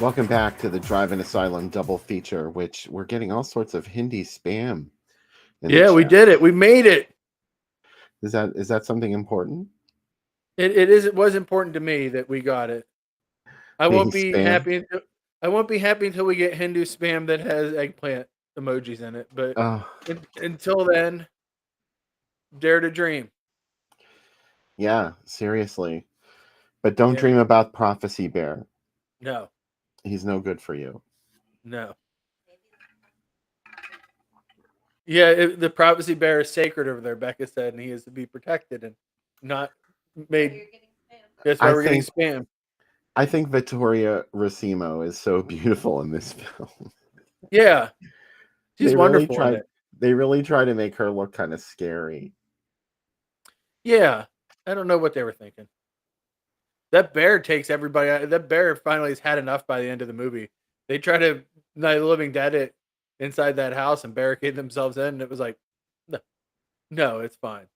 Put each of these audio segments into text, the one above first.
Welcome back to the Drive and Asylum double feature, which we're getting all sorts of Hindi spam in the Yeah, we chat. did it. We made it. Is that something important? It was important to me that we got it. I Hindi won't be spam? happy. I won't be happy until we get Hindu spam that has eggplant emojis in it. But Oh, until then, dare to dream. yeah, seriously. But don't Yeah. dream about Prophecy Bear. No. He's no good for you. No. Yeah, the prophecy bear is sacred over there. Becca said, and he is to be protected and not made. That's why I we're getting think spam. I think Vittoria Racimo is so beautiful in this film. Yeah, she's They really wonderful in tried it. they really try to make her look kind of scary. Yeah, I don't know what they were thinking. That bear takes everybody out. That bear finally has had enough by the end of the movie. They try to Night of the Living Dead it inside that house and barricade themselves in, and it was like, no, no, it's fine.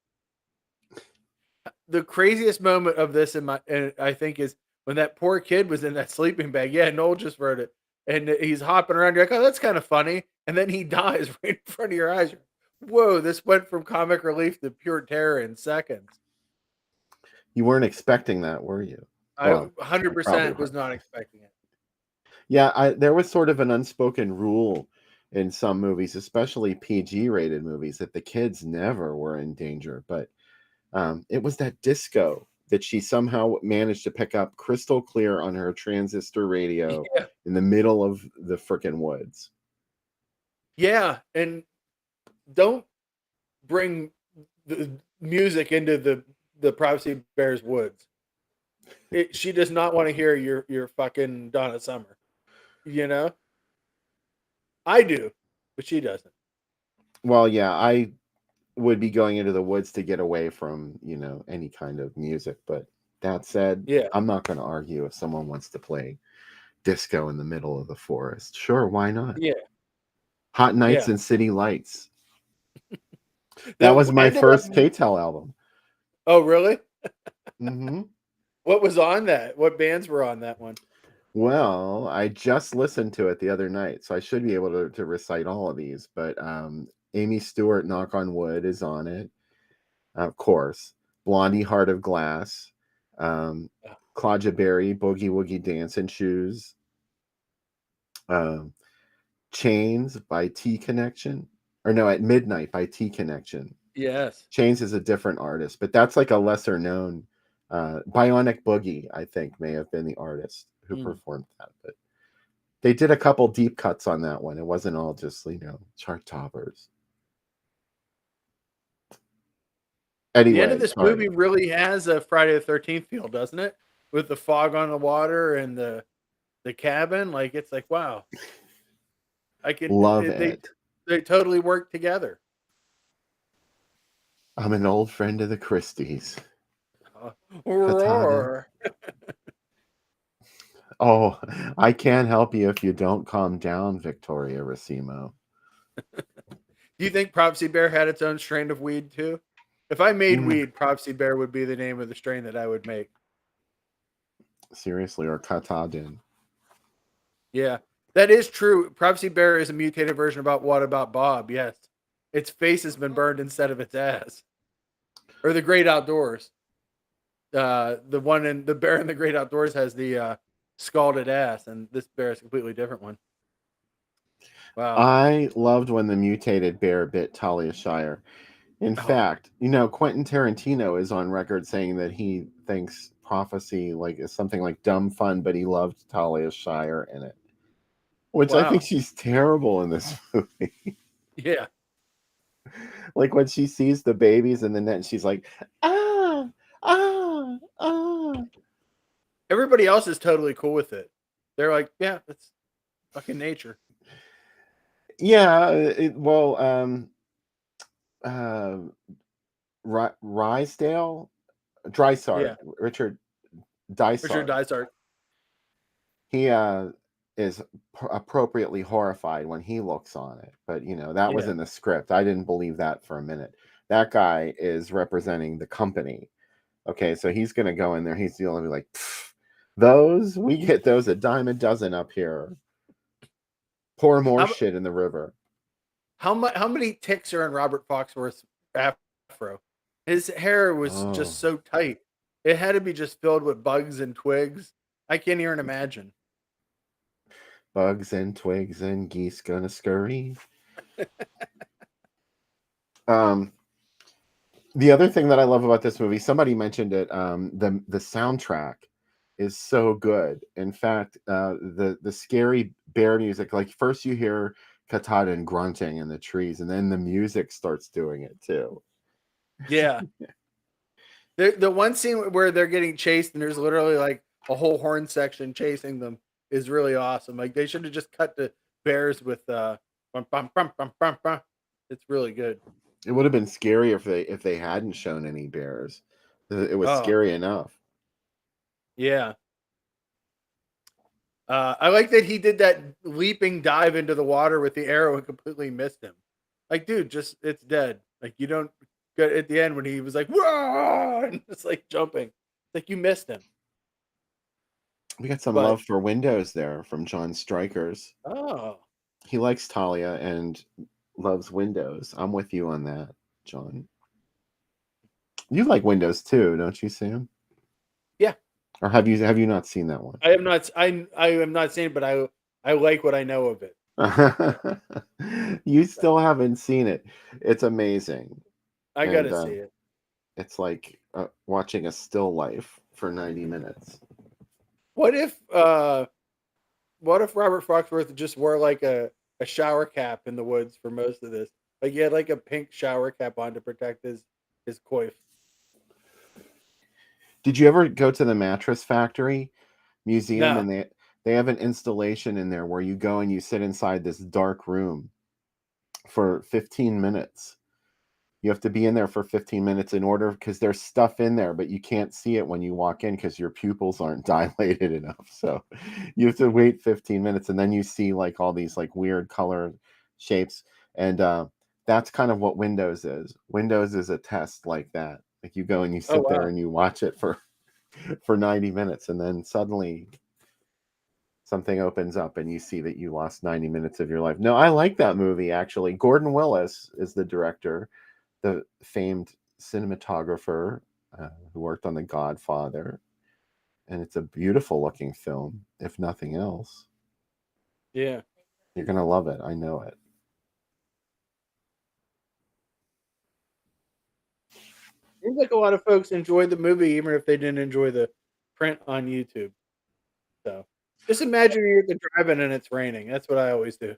The craziest moment of this I think is when that poor kid was in that sleeping bag. Yeah, Noel just wrote it, and he's hopping around. You're like, oh, that's kind of funny, and then he dies right in front of your eyes. Whoa, this went from comic relief to pure terror in seconds. You weren't expecting that, were you? I Well, you 100% probably was were. not expecting it. Yeah, there was sort of an unspoken rule in some movies, especially PG rated movies, that the kids never were in danger. But it was that disco that she somehow managed to pick up crystal clear on her transistor radio Yeah, in the middle of the frickin' woods. yeah, and don't bring the music into the Privacy Bears woods. She does not want to hear your fucking Donna Summer. You know, I do, but she doesn't. Well, yeah, I would be going into the woods to get away from, any kind of music. But that said, Yeah, I'm not going to argue if someone wants to play disco in the middle of the forest. Sure, why not? yeah, Hot Nights yeah. and City Lights. That was That my ended up. first KTEL album. Oh, really? Hmm. What was on that? What bands were on that one? Well, I just listened to it the other night, so I should be able to recite all of these. But Amy Stewart, Knock on Wood, is on it, of course. Blondie, Heart of Glass. Claudia Berry, Boogie Woogie Dancing Shoes. Um, Chains by T Connection. Or no, At Midnight by T Connection. Yes. Chains is a different artist, but that's like a lesser known. Bionic Boogie, I think, may have been the artist who performed that. But they did a couple deep cuts on that one. It wasn't all just, chart toppers. The end Anyway, of this sorry. movie really has a Friday the 13th feel, doesn't it? With the fog on the water and the cabin, like it's like wow. I can Love it. they totally work together. I'm an old friend of the Christies. Katana. Roar. Oh, I can't help you if you don't calm down, Victoria Racimo. Do you think Prophecy Bear had its own strain of weed too? If I made weed, Prophecy Bear would be the name of the strain that I would make. Seriously, or Katadin. Yeah, that is true. Prophecy Bear is a mutated version about What About Bob? Yes. Its face has been burned instead of its ass. Or the Great Outdoors. The one in the bear in the Great Outdoors has the scalded ass, and this bear is a completely different one. Wow. I loved when the mutated bear bit Talia Shire. In fact, Quentin Tarantino is on record saying that he thinks Prophecy is something like dumb fun, but he loved Talia Shire in it. Which I think Wow. she's terrible in this movie. Yeah. Like when she sees the babies in the net, and she's like, ah, ah, ah. Everybody else is totally cool with it. They're like, yeah, that's fucking nature. Yeah, Rysdale, Drysart, Yeah. Richard Richard Dysart. Dysart. He is appropriately horrified when he looks on it, but that was Yeah. in the script. I didn't believe that for a minute. That guy is representing the company. Okay, so he's gonna go in there. He's gonna be like, Those, we get those a dime a dozen up here. Pour more How shit in the river. how many ticks are in Robert Foxworth's afro? His hair was Oh, just so tight. It had to be just filled with bugs and twigs. I can't even imagine. bugs and twigs and geese gonna scurry. Um, the other thing that I love about this movie, somebody mentioned it. The soundtrack is so good. In fact, the scary bear music, like first you hear Katahdin grunting in the trees, and then the music starts doing it too. Yeah. The one scene where they're getting chased and there's literally like a whole horn section chasing them is really awesome. Like they should have just cut the bears with bum, bum, bum, bum, bum, bum. It's really good. It would have been scary if they hadn't shown any bears. It was Oh, scary enough. yeah. I like that he did that leaping dive into the water with the arrow and completely missed him. Like, dude, just it's dead. Like you don't get at the end when he was like, "Whoa!" and it's like jumping. It's like you missed him. We got some But love for Windows there from John Strikers. oh, He likes Talia and loves Windows. I'm with you on that, John. You like Windows too, don't you, Sam? yeah. Or have you not seen that one? I have not. I am not saying, but I like what I know of it. You So, still haven't seen it. It's amazing, I and gotta see it. it's like watching a still life for 90 minutes. What if uh what if Robert Foxworth just wore like a shower cap in the woods for most of this? Like he had like a pink shower cap on to protect his coif. Did you ever go to the Mattress Factory museum, No. and they have an installation in there where you go and you sit inside this dark room for 15 minutes. You have to be in there for 15 minutes in order, because there's stuff in there, but you can't see it when you walk in because your pupils aren't dilated enough. So you have to wait 15 minutes, and then you see like all these like weird color shapes. And that's kind of what Windows is. Windows is a test like that. Like you go and you Oh sit there wow. and you watch it for 90 minutes, and then suddenly something opens up and you see that you lost 90 minutes of your life. No, I like that movie actually. Gordon Willis is the director, the famed cinematographer who worked on The Godfather, and it's a beautiful looking film. If nothing else, Yeah. you're gonna love it. I know it. Seems like a lot of folks enjoyed the movie even if they didn't enjoy the print on YouTube. So just imagine you're at the drive-in and it's raining. That's what I always do.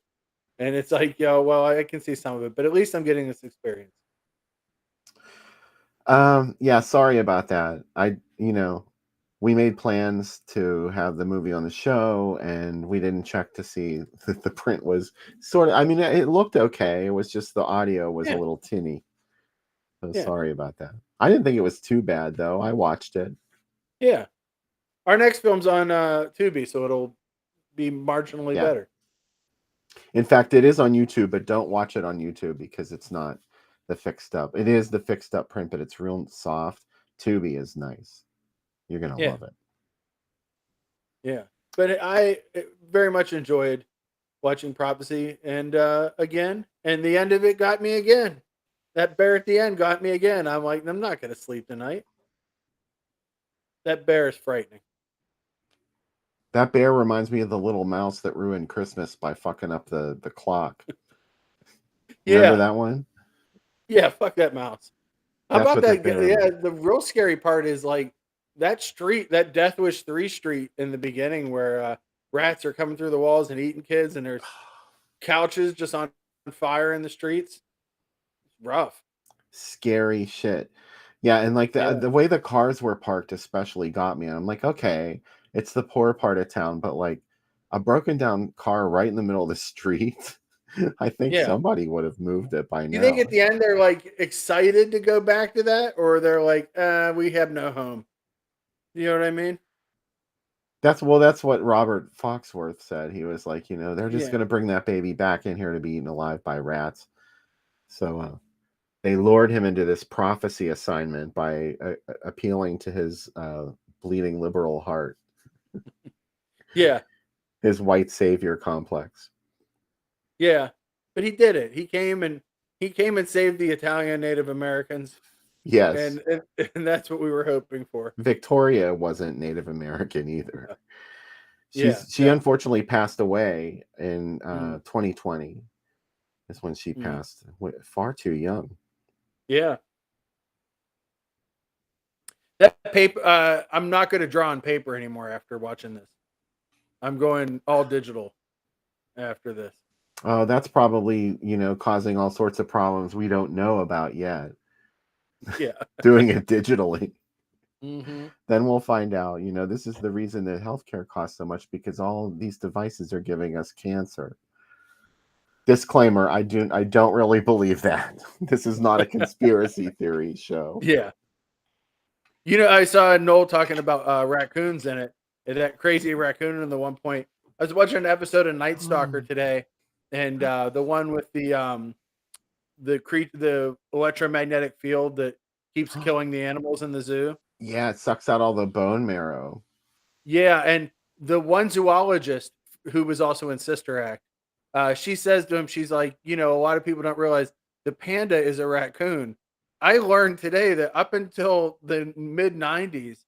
And it's like, yo, well, I can see some of it, but at least I'm getting this experience. Yeah, sorry about that. We made plans to have the movie on the show, and we didn't check to see that the print was sort of, I mean, it looked okay. It was just the audio was a Yeah. little tinny. So Yeah. sorry about that. I didn't think it was too bad though. I watched it. Yeah. Our next film's on Tubi, so it'll be marginally Yeah. better. In fact, it is on YouTube, but don't watch it on YouTube because it's not the fixed up. It is the fixed up print, but it's real soft. Tubi is nice. You're gonna Yeah. love it. Yeah. But I very much enjoyed watching Prophecy, and again, and the end of it got me again. That bear at the end got me again. I'm like, I'm not going to sleep tonight. That bear is frightening. That bear reminds me of the little mouse that ruined Christmas by fucking up the clock. Remember Yeah. that one? Yeah. Fuck that mouse. How That's about what that that? bear Yeah. reminds. The real scary part is like that street, that Death Wish 3 street in the beginning where rats are coming through the walls and eating kids, and there's couches just on fire in the streets. It's rough. Scary shit. Yeah, and like Yeah. the way the cars were parked especially got me. And I'm like, okay, it's the poor part of town, but like a broken down car right in the middle of the street. I think Yeah. somebody would have moved it by You think now. at the end they're like excited to go back to that, or they're like, we have no home? You know what I mean? That's what Robert Foxworth said. He was like, they're just Yeah. gonna bring that baby back in here to be eaten alive by rats. So they lured him into this prophecy assignment by appealing to his bleeding liberal heart. Yeah. His white savior complex. Yeah. But he did it. He came and saved the Italian Native Americans. Yes. And that's what we were hoping for. Victoria wasn't Native American either. Yeah. She unfortunately passed away in 2020. Is when she passed. Far too young. Yeah. That paper. I'm not going to draw on paper anymore after watching this. I'm going all digital after this. Oh, that's probably, causing all sorts of problems we don't know about yet. Yeah. Doing it digitally. Mm-hmm. Then we'll find out, this is the reason that healthcare costs so much, because all these devices are giving us cancer. Disclaimer, I don't really believe that. This is not a conspiracy theory show. Yeah. I saw Noel talking about raccoons in it. And that crazy raccoon in the one point. I was watching an episode of Night Stalker today, and the one with the electromagnetic field that keeps killing the animals in the zoo. Yeah, it sucks out all the bone marrow. Yeah, and the one zoologist who was also in Sister Act, she says to him, she's like, a lot of people don't realize the panda is a raccoon. I learned today that up until the mid 90s,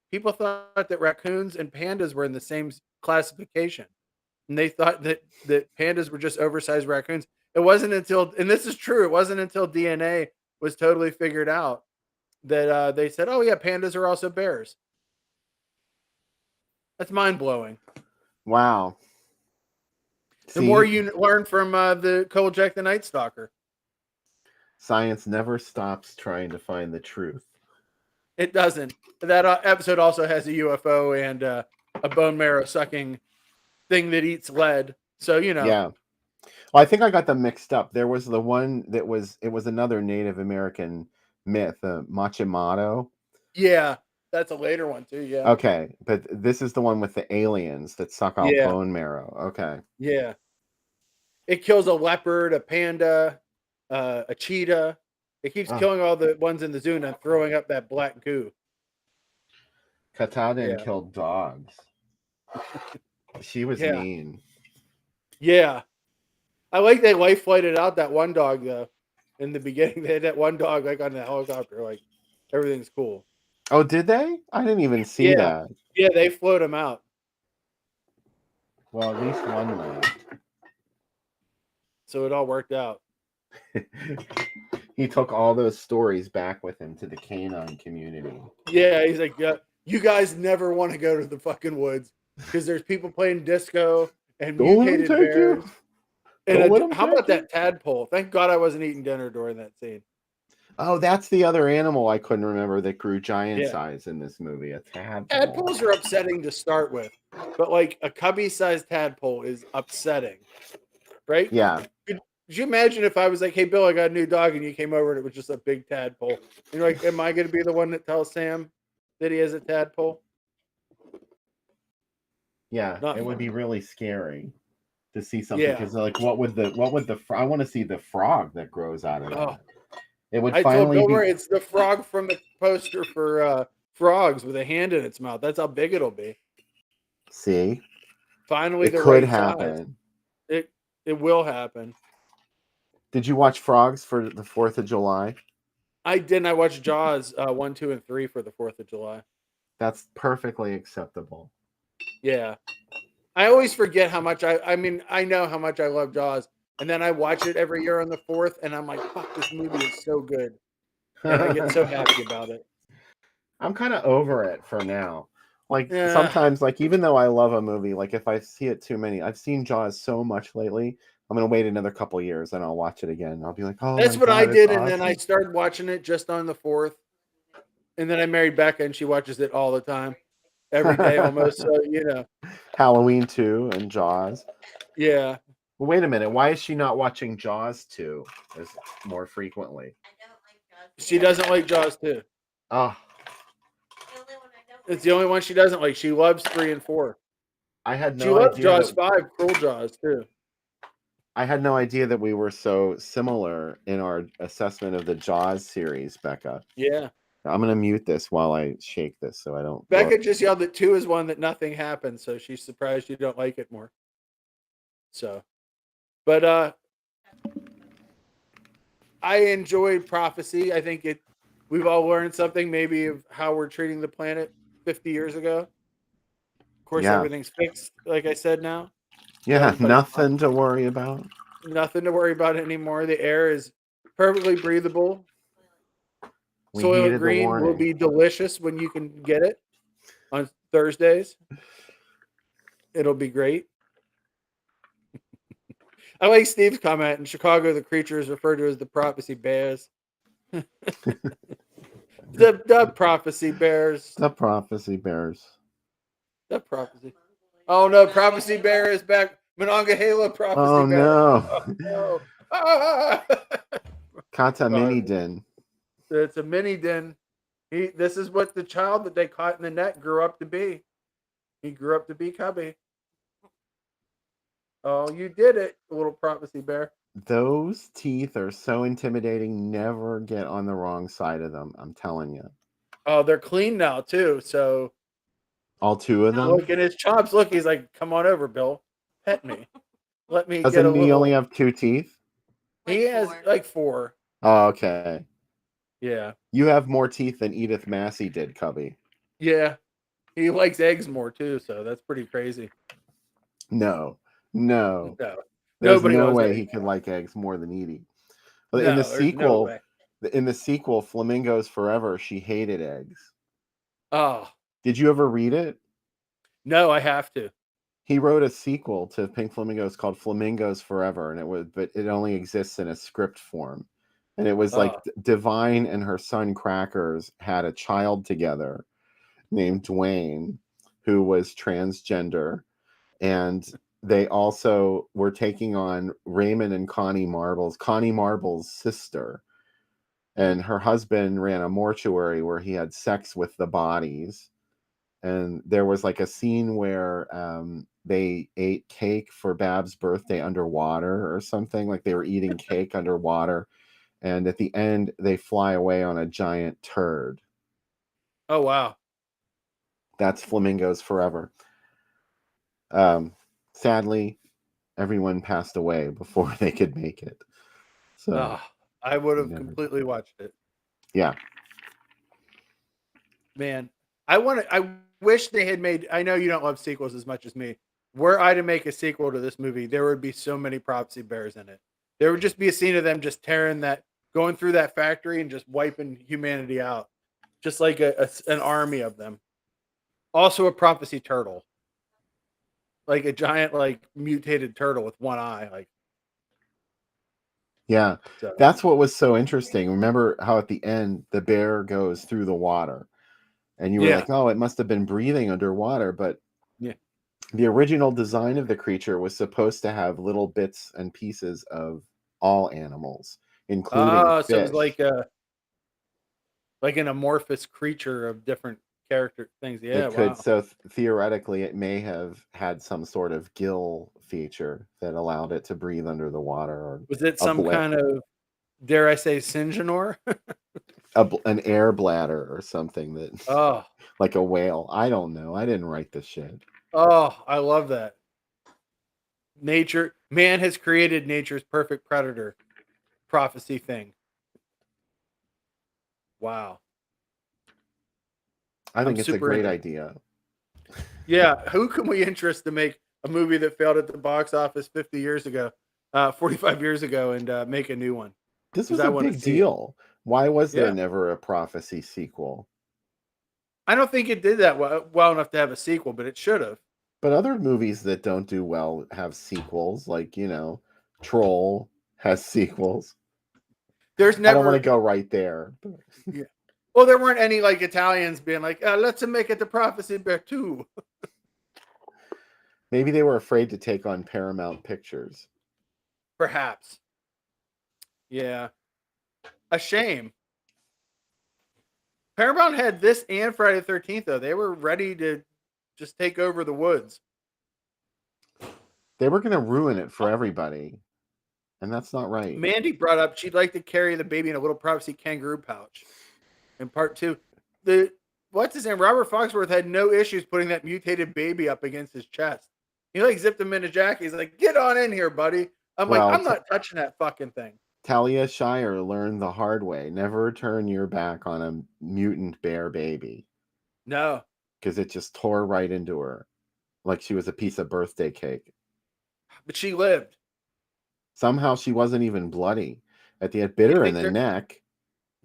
people thought that raccoons and pandas were in the same classification. And they thought that pandas were just oversized raccoons. It wasn't until, and this is true, it wasn't until DNA was totally figured out that they said, oh, yeah, pandas are also bears. That's mind blowing. Wow. The more you learn from the Kojak the Night Stalker. Science never stops trying to find the truth. It doesn't. That episode also has a UFO and a bone marrow sucking thing that eats lead. So, Yeah. Well, I think I got them mixed up. There was the one it was another Native American myth, Machimado. Yeah, that's a later one too. Yeah. Okay, but this is the one with the aliens that suck out bone marrow. Okay. Yeah. It kills a leopard, a panda, a cheetah. It keeps killing all the ones in the zoo and throwing up that black goo. Katahdin killed dogs. She was mean. Yeah. I like they life flighted out that one dog though. In the beginning, they had that one dog like on the helicopter, like everything's cool. Oh, did they? I didn't even see that. Yeah, they float him out. Well, at least one left. So it all worked out. He took all those stories back with him to the canine community. Yeah, he's like, you guys never want to go to the fucking woods because there's people playing disco and mutated bears. And how about that tadpole? Thank God I wasn't eating dinner during that scene. Oh, that's the other animal I couldn't remember that grew giant size in this movie. A tadpole. Tadpoles are upsetting to start with, but like a cubby-sized tadpole is upsetting, right? Yeah. Could you imagine if I was like, "Hey, Bill, I got a new dog," and you came over and it was just a big tadpole? And you're like, "Am I going to be the one that tells Sam that he has a tadpole?" Yeah, it would be really scary to see something because, like, what would the I want to see the frog that grows out of that. It would finally don't worry, it's the frog from the poster for Frogs with a hand in its mouth. That's how big it'll be. See, finally, it could happen. Size. It will happen. Did you watch Frogs for the 4th of July? I didn't. I watched Jaws 1, 2, and 3 for the 4th of July. That's perfectly acceptable. Yeah. I always forget how much I know how much I love Jaws. And then I watch it every year on the 4th, and I'm like, fuck, this movie is so good. And I get so happy about it. I'm kind of over it for now. Like, sometimes, like, even though I love a movie, like, if I see it too many, I've seen Jaws so much lately, I'm going to wait another couple years, and I'll watch it again. I'll be like, oh, that's what I did, and awesome. then I started watching it just on the 4th. And then I married Becca, and she watches it all the time. Every day almost, so, Halloween 2 and Jaws. Yeah. Well, wait a minute. Why is she not watching Jaws 2 more frequently? She doesn't like Jaws 2. Oh. It's the only one she doesn't like. She loves 3 and 4. I had no idea. She loves Jaws 5, Cruel Jaws, too. I had no idea that we were so similar in our assessment of the Jaws series, Becca. Yeah. I'm gonna mute this while I shake this so I don't blow. Becca just yelled that 2 is one that nothing happened, so she's surprised you don't like it more. So, but I enjoyed Prophecy. I think we've all learned something maybe of how we're treating the planet 50 years ago. Of course, Yeah. everything's fixed, like I said now. Yeah, Everybody's fine. nothing to worry about. Nothing to worry about anymore. The air is perfectly breathable. We Soylent heeded the Green will warning. be delicious when you can get it on Thursdays. It'll be great. I like Steve's comment. In Chicago, the creature is referred to as the Prophecy Bears. the Prophecy Bears. The prophecy bears. The Prophecy. Oh no, Prophecy Bear is back. Monongahela Prophecy Oh Bear. no. Oh, ah! Kata God. mini din. It's a mini den. This is what the child that they caught in the net grew up to be. He grew up to be Cubby. Oh, you did it, little Prophecy Bear. Those teeth are so intimidating. Never get on the wrong side of them. I'm telling you. Oh, they're clean now too. So All two of them? look at his chops. Look, he's like, "Come on over, Bill. Pet me. Let me get a Doesn't he only little." have 2 teeth? He has like 4. Oh, okay. Yeah, You have more teeth than Edith Massey did, Cubby. yeah. He likes eggs more too, so that's pretty crazy. No. No, There's nobody no loves way eggs. he could like eggs more than Edie. But No, there's no way. in the sequel, Flamingos Forever, she hated eggs. Oh Did you ever read it? no, I have to. He wrote a sequel to Pink Flamingos called Flamingos Forever, but it only exists in a script form. And it was like Oh, Divine and her son Crackers had a child together named Dwayne, who was transgender, and they also were taking on Raymond and Connie Marble's sister, and her husband ran a mortuary where he had sex with the bodies. And there was like a scene where they ate cake for Bab's birthday underwater or something, like they were eating cake underwater, and at the end they fly away on a giant turd. oh wow. That's Flamingos Forever. Sadly, everyone passed away before they could make it. So Oh, I would have never. completely watched it. Yeah. Man, I wish they had made. I know you don't love sequels as much as me. Were I to make a sequel to this movie, there would be so many Prophecy Bears in it. There would just be a scene of them just going through that factory and just wiping humanity out, just like an army of them. Also, a Prophecy Turtle, like a giant, like mutated turtle with one eye. Like, Yeah. so. That's what was so interesting. Remember how at the end the bear goes through the water? And you were Yeah, like, oh, it must have been breathing underwater. But yeah. the original design of the creature was supposed to have little bits and pieces of all animals, including So it was fish. like an amorphous creature of different character things. Yeah, It could, wow. so theoretically, it may have had some sort of gill feature that allowed it to breathe under the water, or Was it a some kind of, dare I say, Sinjanor? an air bladder or something that, Oh, like a whale. I don't know. I didn't write this shit. oh, I love that. Man has created nature's perfect predator prophecy thing. Wow. I I'm think it's a super great into. idea. Yeah, who can we interest to make a movie that failed at the box office 50 years ago, 45 years ago, and make a new one? This Because was I a want to big see it. deal. Why was there Yeah. never a Prophecy sequel? I don't think it did that well enough to have a sequel, but it should have. But other movies that don't do well have sequels, like, Troll has sequels. There's I don't want to never. go right there. Yeah. Well, there weren't any like Italians being like, let's make it the Prophecy Bear 2. Maybe they were afraid to take on Paramount Pictures. Perhaps. Yeah. A shame. Paramount had this and Friday the 13th, though. They were ready to just take over the woods. They were going to ruin it for everybody, and that's not right. Mandy brought up she'd like to carry the baby in a little Prophecy kangaroo pouch. In part two, the what's his name? Robert Foxworth had no issues putting that mutated baby up against his chest. He like zipped him into Jack. He's like, "Get on in here, buddy." I'm like, Well, "I'm not touching that fucking thing." Talia Shire learned the hard way: never turn your back on a mutant bear baby, No, because it just tore right into her like she was a piece of birthday cake. but she lived. Somehow she wasn't even bloody. At the It Do bit you her in think the their neck.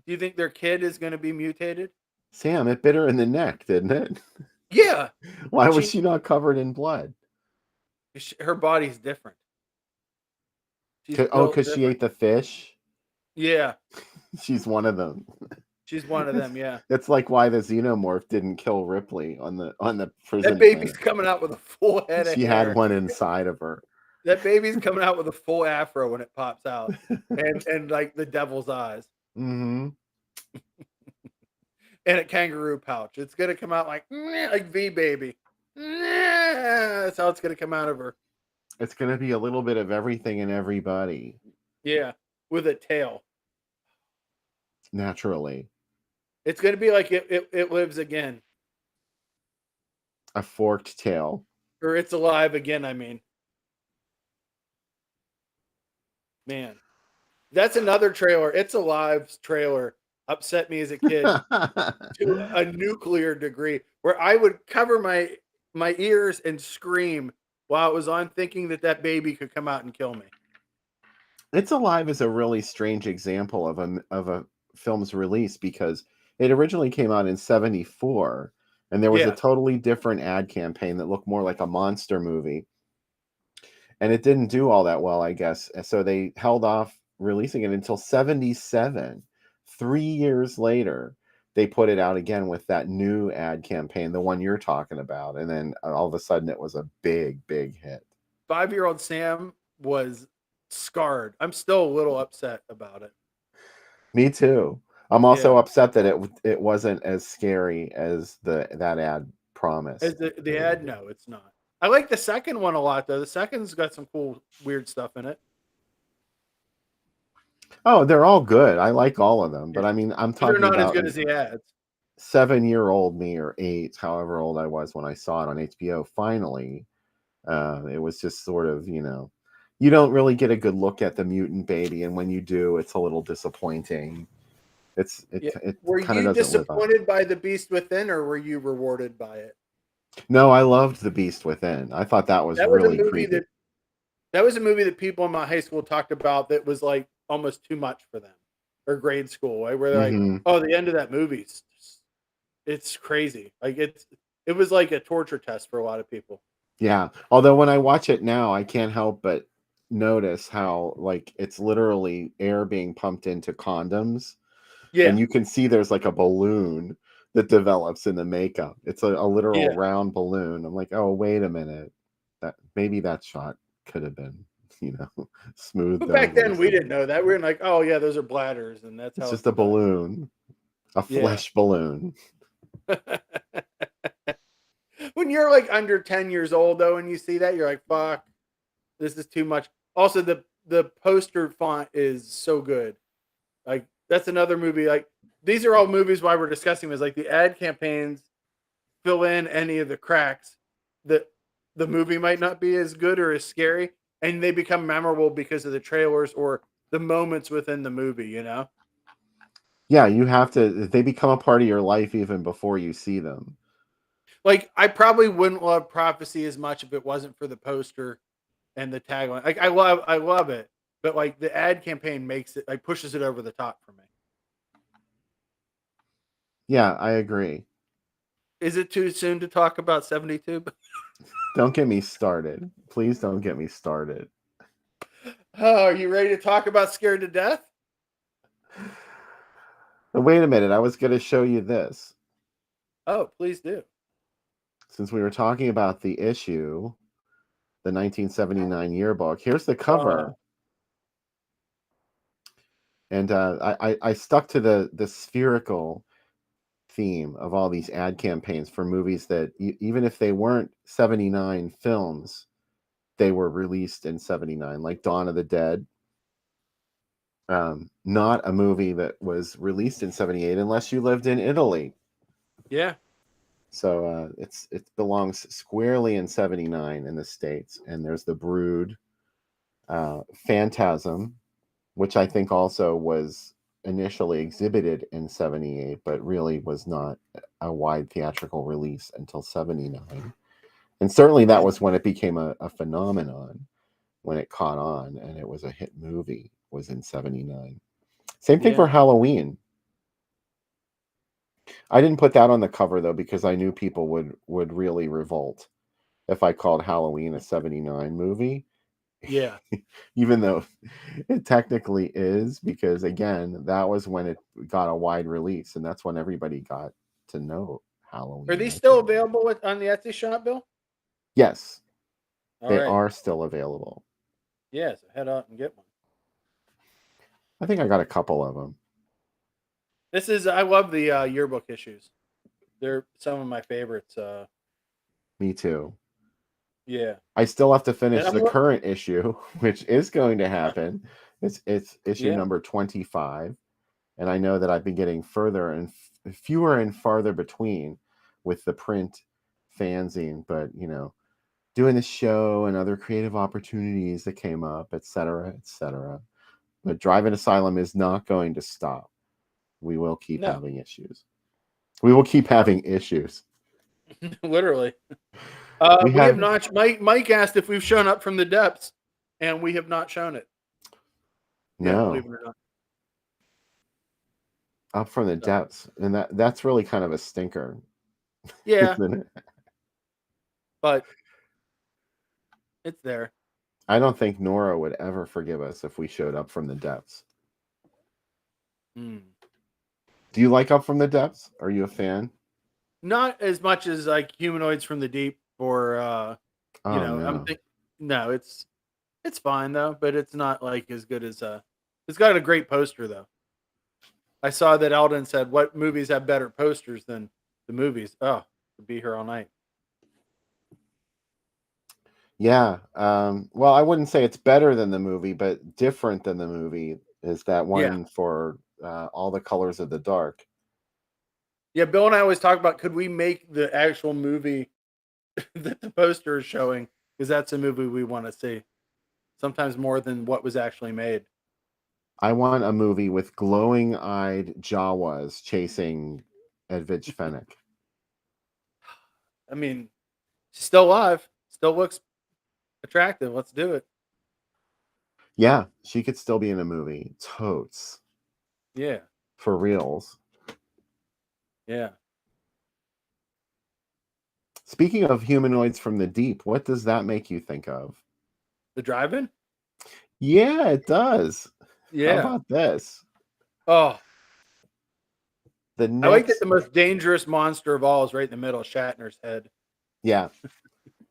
Do you think their kid is going to be mutated? Sam, it bit her in the neck, didn't it? Yeah, Why was she she not covered in blood? her body's different. She's Oh, built because she different. ate the fish. Yeah, She's one of them. she's one of them. Yeah, That's like why the xenomorph didn't kill Ripley on the that prison baby's planet. coming out with a full head of She had hair. one inside of her. That baby's coming out with a full afro when it pops out, and like the devil's eyes Mm-hmm. and a kangaroo pouch. It's gonna come out like V baby. That's how it's gonna come out of her. It's gonna be a little bit of everything and everybody, Yeah, with a tail. naturally. It's gonna be like it lives again, A forked tail. or it's alive again. I mean, man, that's another trailer. It's Alive's trailer upset me as a kid to a nuclear degree, where I would cover my ears and scream while it was on, thinking that that baby could come out and kill me. It's Alive is a really strange example of a film's release, because it originally came out in 74, and there was a Yeah, totally different ad campaign that looked more like a monster movie, and it didn't do all that well, I guess. And so they held off releasing it until 77. 3 years later, they put it out again with that new ad campaign, the one you're talking about, and then all of a sudden it was a big hit. 5-year-old Sam was scarred. I'm still a little upset about it. Me too. I'm also Yeah, upset that it wasn't as scary as that ad as promised. the ad, no, it's not. I like the second one a lot though. The second's got some cool weird stuff in it. Oh, they're all good. I like all of them, Yeah, but I mean, I'm but they're talking not as about good as the ads. 7-year-old me, or 8, however old I was when I saw it on HBO. Finally, it was just sort of, you don't really get a good look at the mutant baby, and when you do, it's a little disappointing. Yeah. It Were kind of you doesn't live up. disappointed by The Beast Within, or were you rewarded by it? No, I loved The Beast Within. I thought that was That was a really movie creepy. that that was a movie that people in my high school talked about that was like almost too much for them, or grade school, right? Where they're like, Hmm. "Oh, the end of that movie's it's crazy." Like it was like a torture test for a lot of people. Yeah. Although when I watch it now, I can't help but notice how, like, it's literally air being pumped into condoms, and Yeah, you can see there's like a balloon that develops in the makeup. It's a literal yeah. round balloon. I'm like, oh, wait a minute. That maybe that shot could have been, smoothed But back over or then we didn't something. know that. We were like, "Oh yeah, those are bladders," and that's It's how just it's a done. balloon, a Yeah. flesh balloon. When you're like under 10 years old though, and you see that, you're like, "Fuck, this is too much." Also, the poster font is so good. Like that's another movie. Like these are all movies why we're discussing this. Like the ad campaigns fill in any of the cracks that the movie might not be as good or as scary, and they become memorable because of the trailers or the moments within the movie. Yeah, you have to. They become a part of your life even before you see them. Like I probably wouldn't love Prophecy as much if it wasn't for the poster and the tagline. Like I love it, but like the ad campaign makes it like pushes it over the top for me. Yeah, I agree. Is it too soon to talk about 72? Don't get me started. Please don't get me started. Oh, are you ready to talk about Scared to Death? But wait a minute, I was going to show you this. Oh, please do. Since we were talking about the issue, the 1979 yearbook, here's the Oh, cover. And I stuck to the spherical theme of all these ad campaigns for movies that, even if they weren't 79 films, they were released in 79, like Dawn of the Dead. not a movie that was released in 78 unless you lived in Italy. Yeah. So it belongs squarely in 79 in the States. And there's The Brood, Phantasm, which I think also was initially exhibited in 78, but really was not a wide theatrical release until 79. And certainly that was when it became a phenomenon, when it caught on and it was a hit movie, was in 79. Same thing for Yeah. Halloween. I didn't put that on the cover though because I knew people would really revolt if I called Halloween a 79 movie, Yeah. even though it technically is, because again, that was when it got a wide release and that's when everybody got to know Are Halloween, these I still think. available on the Etsy shop, Bill? Yes, All they right. are still available. Yeah, so head out and get one. I think I got a couple of them. I love the yearbook issues. They're some of my favorites. Me too. Yeah. I still have to And finish I'm the current issue, which is going to happen. It's issue yeah. number 25, and I know that I've been getting further and fewer and farther between with the print fanzine, but doing the show and other creative opportunities that came up, etc., etc. But Drive-In Asylum is not going to stop. We will keep No. having issues. We will keep having issues. Literally. We We have have not. Mike asked if we've shown up from the depths, and we have not shown it. Yeah, believe no it or not. up from the So depths, and that's really kind of a stinker, yeah, isn't it? but it's there. I don't think Nora would ever forgive us if we showed up from the depths. Hmm. Do you like Up from the Depths? Are you a fan? Not as much as like humanoids from the deep, or Oh I'm no. think. No, it's fine though, but it's not like as good as It's got a great poster though. I saw that Alden said, "What movies have better posters than the movies?" Oh, to be here all night. Yeah. Well, I wouldn't say it's better than the movie, but different than the movie is that Yeah. one for All the Colors of the Dark. Yeah, Bill and I always talk about, could we make the actual movie that the poster is showing, because that's a movie we want to see. Sometimes more than what was actually made. I want a movie with glowing-eyed Jawas chasing Edwidge Fenwick. I mean, she's still alive, still looks attractive. Let's do it. Yeah, she could still be in a movie. Totes. Yeah, For reals. yeah. Speaking of humanoids from the deep, what does that make you think of? The drive-in. Yeah, it does. How Yeah. about this? Oh, The I like that next, the most dangerous monster of all is right in the middle, Shatner's head. yeah,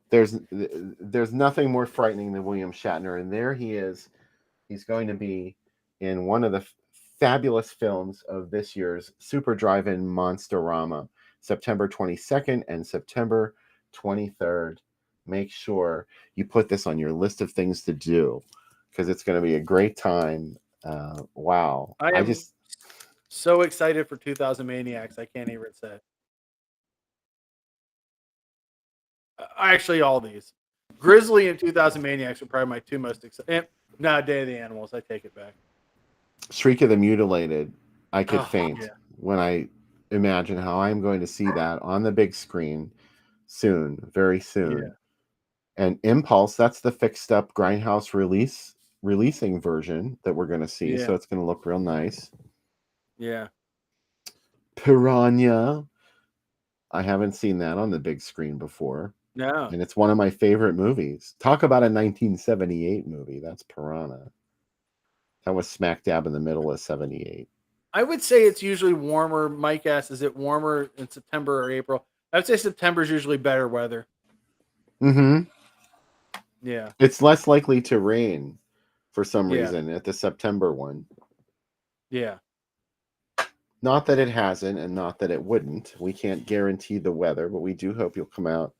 there's nothing more frightening than William Shatner, and there he is. He's going to be in one of the fabulous films of this year's Super Drive-In Monsterama, September 22nd and September 23rd. Make sure you put this on your list of things to do because it's going to be a great time. Wow. I am so excited for 2000 Maniacs. I can't even say. Actually, all these. Grizzly and 2000 Maniacs are probably my two most excited. No, Day of the Animals. I take it back. Shriek of the Mutilated. I could Oh, faint yeah. when I imagine how I'm going to see that on the big screen soon, very soon. Yeah. And Impulse, that's the fixed up Grindhouse releasing version that we're going to see, Yeah. so it's going to look real nice. Yeah. Piranha, I haven't seen that on the big screen before, No. and it's one of my favorite movies. Talk about a 1978 movie. That's Piranha. That was smack dab in the middle of 78. I would say it's usually warmer. Mike asks, is it warmer in September or April? I would say September is usually better weather. Mm-hmm. Yeah. It's less likely to rain for some Yeah. reason at the September one. Yeah. Not that it hasn't and not that it wouldn't. We can't guarantee the weather, but we do hope you'll come out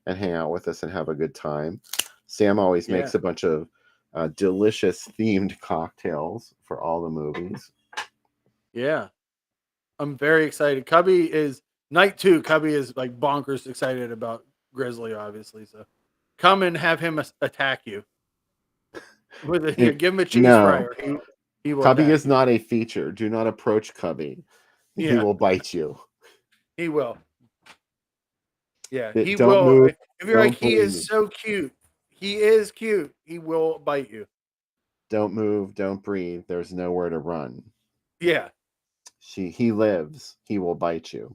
and hang out with us and have a good time. Sam always Yeah. makes a bunch of delicious themed cocktails for all the movies. Yeah. I'm very excited. Cubby is night 2. Cubby is like bonkers excited about Grizzly, obviously. So come and have him attack you. Give him a cheese No, fryer. He will Cubby attack is you. not a feature. Do not approach Cubby. He Yeah, will bite you. he will. Yeah, he Don't will. move. If you're like, Don't he breathe. is so cute. He is cute. He will bite you. Don't move. Don't breathe. There's nowhere to run. Yeah, He lives. He will bite you.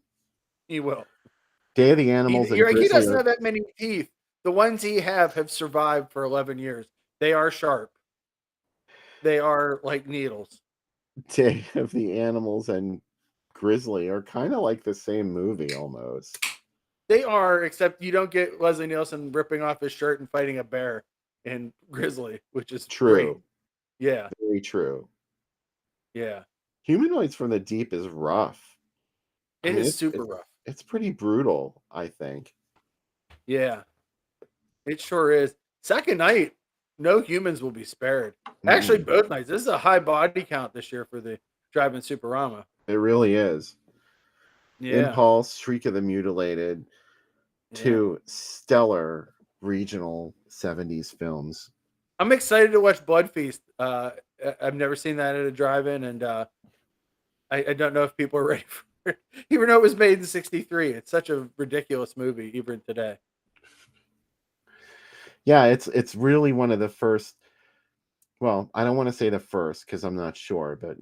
he will. Day of the Animals and You're like, he Grizzly doesn't are have that many teeth. The ones he have survived for 11 years. They are sharp. They are like needles. Day of the Animals and Grizzly are kind of like the same movie almost. They are, except you don't get Leslie Nielsen ripping off his shirt and fighting a bear in Grizzly, which is great. True. Yeah, Very true. yeah. Humanoids from the Deep is rough. I It mean, is super rough. it's pretty brutal, I think. Yeah, it sure is. Second night, no humans will be spared. Actually, Mm-mm. both nights. This is a high body count this year for the Drive-In Superama. It really is. Yeah, Impulse, Shriek of the Mutilated, yeah. two stellar regional 70s films. I'm excited to watch Blood Feast. I've never seen that at a drive-in, and I don't know if people are ready for it, even though it was made in '63. It's such a ridiculous movie, even today. Yeah, it's really one of the first. Well, I don't want to say the first because I'm not sure, but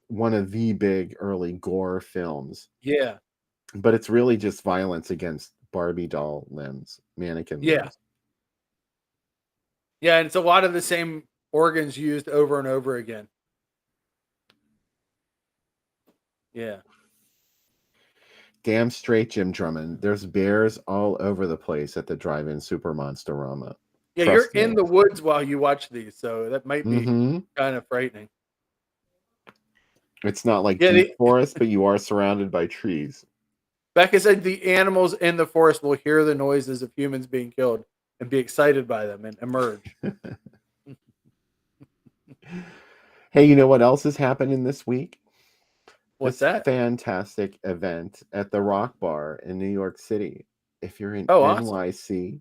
one of the big early gore films. Yeah, But it's really just violence against Barbie doll limbs, mannequin yeah, limbs. yeah, and it's a lot of the same organs used over and over again. Yeah, Damn straight, Jim Drummond. There's bears all over the place at the drive-in Super Monsterama. yeah. You're Trust in me. the woods while you watch these, so that might be Mm-hmm. kind of frightening. It's not like Yeah, deep forest, but you are surrounded by trees. Becca said the animals in the forest will hear the noises of humans being killed and be excited by them and emerge. Hey, you know what else is happening this week? What's This that? fantastic event at the Rock Bar in New York City. If you're in Oh, awesome. NYC,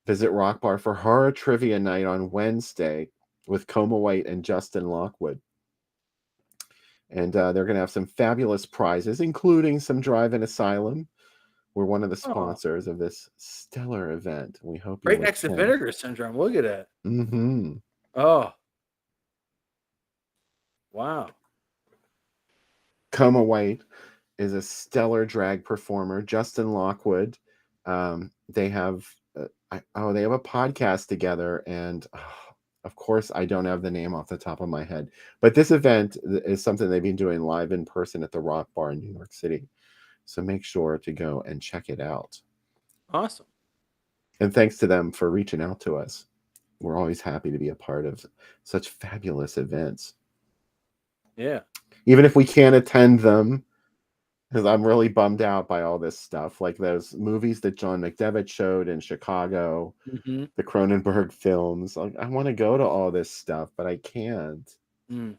visit Rock Bar for horror trivia night on Wednesday with Coma White and Justin Lockwood. And they're going to have some fabulous prizes, including some drive-in ASYLUM. We're one of the Oh, sponsors of this stellar event. We hope you right next to attend. Vinegar Syndrome. Look at that. Mm-hmm. Oh, wow. Coma White is a stellar drag performer. Justin Lockwood, they have they have a podcast together, and of course I don't have the name off the top of my head, but this event is something they've been doing live in person at the Rock Bar in New York City, so make sure to go and check it out. Awesome. And thanks to them for reaching out to us. We're always happy to be a part of such fabulous events, Yeah. even if we can't attend them, because I'm really bummed out by all this stuff, like those movies that John McDevitt showed in Chicago, Mm-hmm. the Cronenberg films. Like, I want to go to all this stuff, but I can't. Mm.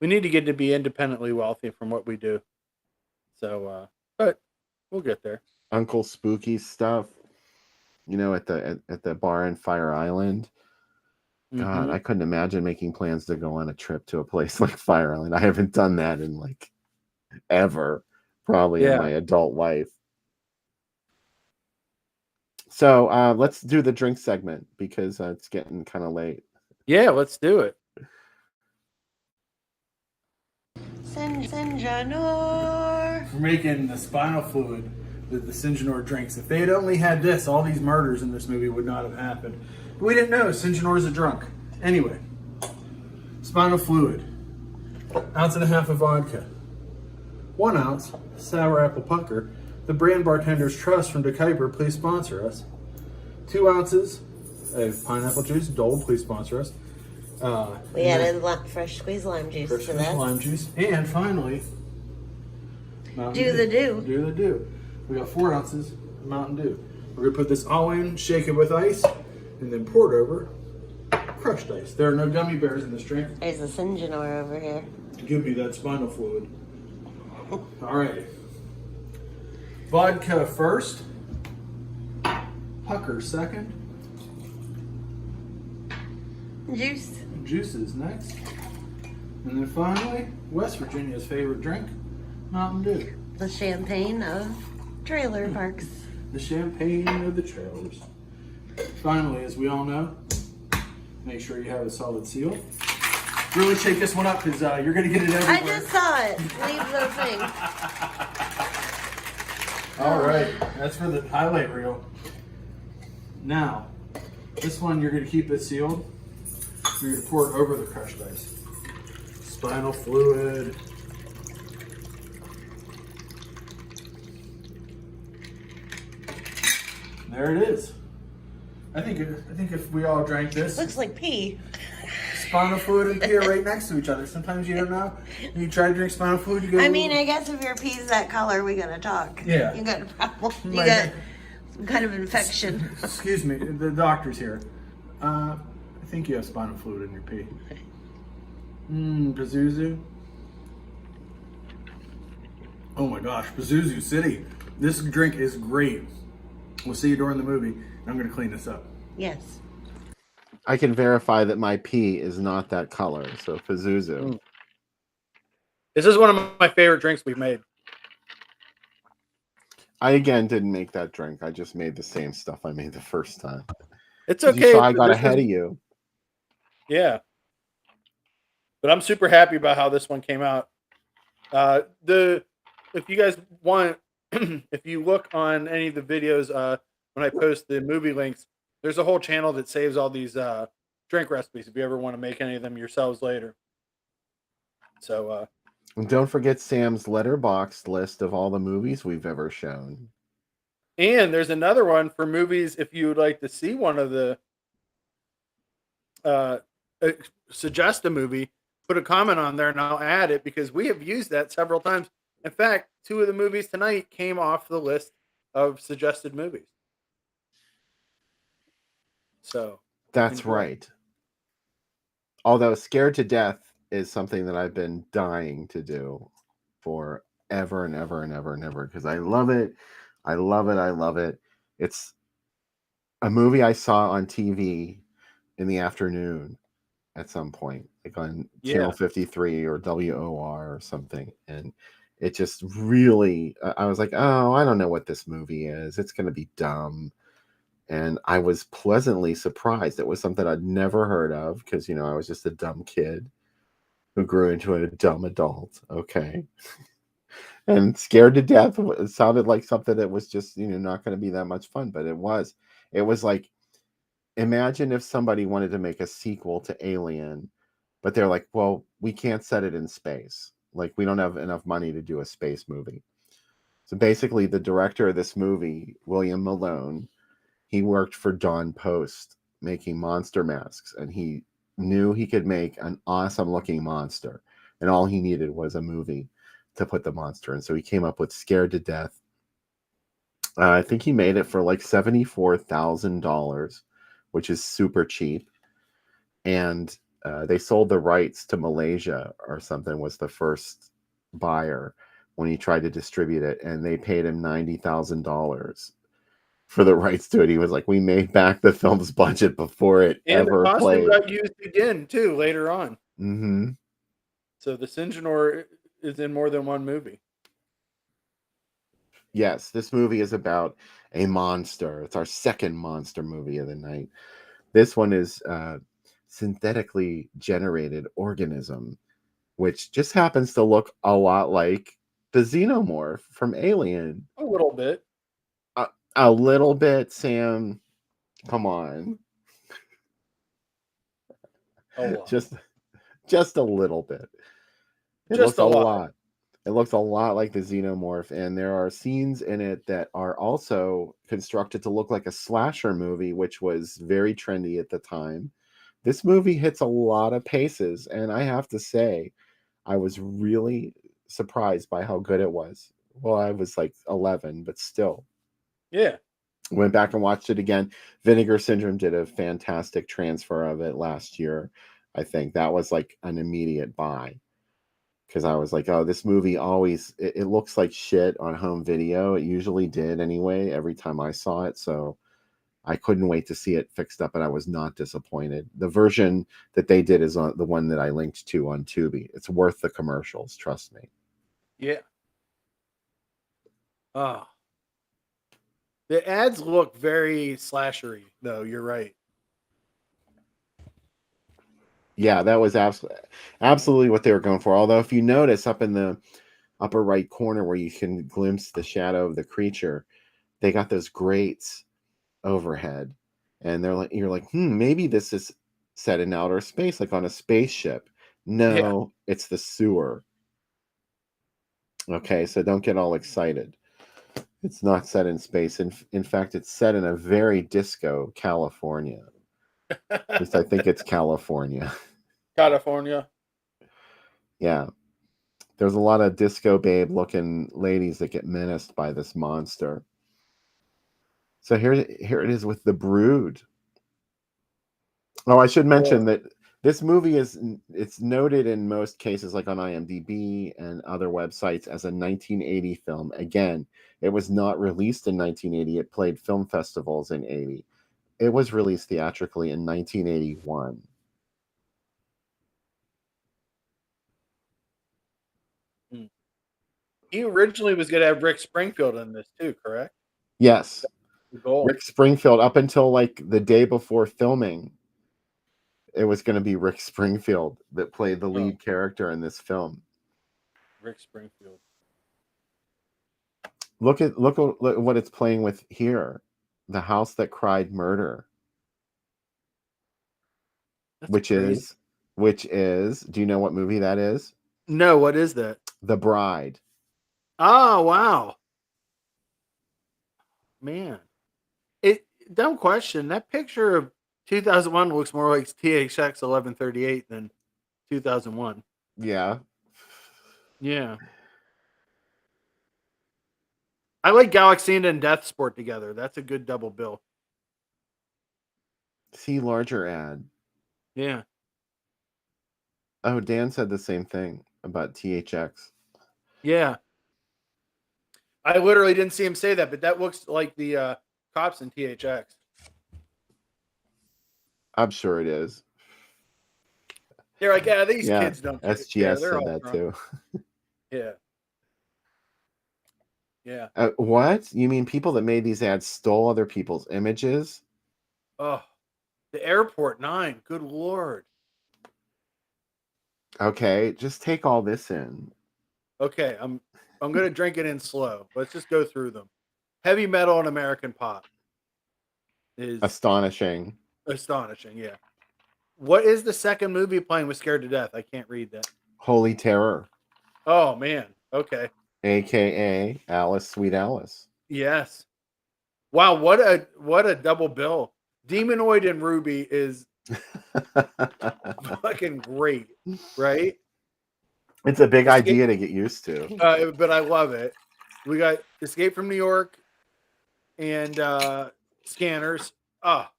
We need to get to be independently wealthy from what we do. So, but we'll get there. Uncle Spooky stuff, at the bar in Fire Island. God, Mm-hmm. I couldn't imagine making plans to go on a trip to a place like Fire Island. I haven't done that in like ever, probably in Yeah. my adult life. So let's do the drink segment because it's getting kind of late. Yeah, let's do it. Sinjanor. We're making the spinal fluid with the Sinjanor drinks. If they had only had this, all these murders in this movie would not have happened. But we didn't know Sinjanor's a drunk. Anyway, spinal fluid. 1.5 ounces of vodka. 1 ounce sour apple pucker. The brand Bartender's Trust from DeKuyper, please sponsor us. 2 ounces of pineapple juice. Dole, please sponsor us. We added fresh squeezed lime juice Fresh to that. lime juice. And finally, Mountain Do the do. Do the do. We got 4 ounces of Mountain Dew. We're gonna put this all in, shake it with ice, and then pour it over crushed ice. There are no gummy bears in this drink. There's a Sinjanor over here. To give me that spinal fluid. All right. Vodka first. Pucker second. Juice. Juices next. And then finally, West Virginia's favorite drink, Mountain Dew. The champagne of trailer parks. The champagne of the trailers. Finally, as we all know, make sure you have a solid seal. Really shake this one up because you're going to get it everywhere. I just saw it. Leave the thing. All right, that's for the highlight reel. Now, this one you're going to keep it sealed. You're going to pour it over the crushed ice. Spinal fluid. There it is. I think if we all drank this, Looks like pee. spinal fluid and pee are right next to each other. Sometimes you don't know. You try to drink spinal fluid, you go. I mean, I guess if your pee's that color, we gotta talk. Yeah. You got a problem. You Right. got some kind of infection. Excuse me, the doctor's here. I think you have spinal fluid in your pee. Pazuzu. Oh my gosh, Pazuzu City. This drink is great. We'll see you during the movie. I'm going to clean this up. Yes. I can verify that my pee is not that color. So Pazuzu. This is one of my favorite drinks we've made. I again didn't make that drink. I just made the same stuff I made the first time. It's You okay. saw I got This ahead is- of you. Yeah. But I'm super happy about how this one came out. If you guys want, if you look on any of the videos when I post the movie links, there's a whole channel that saves all these drink recipes if you ever want to make any of them yourselves later. So And don't forget Sam's letterboxed list of all the movies we've ever shown. and there's another one for movies if you would like to see one of the suggest a movie, put a comment on there and I'll add it because we have used that several times. In fact, 2 of the movies tonight came off the list of suggested movies. So That's enjoy. right. Although Scared to Death is something that I've been dying to do for ever and ever and ever and ever because I love it. I love it. I love it. It's a movie I saw on TV in the afternoon at some point, like on Channel 53 or WOR or something. And it just really, I was like, oh, I don't know what this movie is. It's going to be dumb. And I was pleasantly surprised. It was something I'd never heard of because, you know, I was just a dumb kid who grew into a dumb adult. Okay. And Scared to Death, it sounded like something that was just, you know, not going to be that much fun, but it was. It was like, imagine if somebody wanted to make a sequel to Alien, but they're like, well, we can't set it in space. Like, we don't have enough money to do a space movie. So basically, the director of this movie, William Malone, he worked for Dawn Post making monster masks, and he knew he could make an awesome looking monster, and all he needed was a movie to put the monster in. So he came up with Scared to Death. I think he made it for like $74,000, which is super cheap. And they sold the rights to Malaysia or something, was the first buyer when he tried to distribute it, and they paid him $90,000 for the rights to it. He was like, we made back the film's budget before it and ever the costume played. got used again too later on. Mm-hmm. So the Sinjanor is in more than one movie. Yes, this movie is about a monster. It's our second monster movie of the night. This one is synthetically generated organism, which just happens to look a lot like the xenomorph from Alien. A little bit. A little bit, Sam. Come on. A lot. Just a little bit. It Just looks a a lot. lot. It looks a lot like the xenomorph, and there are scenes in it that are also constructed to look like a slasher movie, which was very trendy at the time. This movie hits a lot of paces, and I have to say, I was really surprised by how good it was. Well, I was like 11, but still. Yeah. Went back and watched it again. Vinegar Syndrome did a fantastic transfer of it last year. I think that was like an immediate buy, because I was like, oh, this movie always, it looks like shit on home video. It usually did anyway, every time I saw it. So I couldn't wait to see it fixed up, and I was not disappointed. The version that they did is on the one that I linked to on Tubi. It's worth the commercials, trust me. Yeah. Oh. The ads look very slashery, though. You're right. Yeah, that was absolutely what they were going for. Although, if you notice up in the upper right corner where you can glimpse the shadow of the creature, they got those grates overhead, and they're like, you're like, maybe this is set in outer space, like on a spaceship. No, it's the sewer. Okay, so don't get all excited. It's not set in space. In fact, it's set in a very disco California. At least I think it's California. California. Yeah. There's a lot of disco babe looking ladies that get menaced by this monster. So here it is with The Brood. Oh, I should mention that this movie it's noted in most cases, like on IMDb and other websites, as a 1980 film. Again, it was not released in 1980. It played film festivals in 80. It was released theatrically in 1981. He originally was going to have Rick Springfield in this too, correct? Yes. The goal. Rick Springfield, up until like the day before filming, it was going to be Rick Springfield that played the lead character in this film. Rick Springfield. Look at what it's playing with here. The House That Cried Murder. That's which crazy. is do you know what movie that is? No, what is that? The Bride. Oh, wow. Man. Don't question. That picture of 2001 looks more like THX 1138 than 2001. Yeah. Yeah. I like Galaxina and Death Sport together. That's a good double bill. See larger ad. Yeah. Oh, Dan said the same thing about THX. Yeah. I literally didn't see him say that, but that looks like the cops in THX. I'm sure it is. They're like, yeah, these kids don't SGS care. They're said all that drunk. too. Yeah. Yeah. What? You mean people that made these ads stole other people's images? Oh, the Airport 9. Good Lord. Okay, just take all this in. Okay, I'm going to drink it in slow. Let's just go through them. Heavy metal and American pop is astonishing. Yeah. What is the second movie playing with Scared to Death? I can't read that. Holy Terror. Oh, man. Okay. AKA Alice, Sweet Alice. Yes. Wow, what a double bill. Demonoid and Ruby is fucking great, right? It's a big idea to get used to. But I love it. We got Escape from New York and Scanners.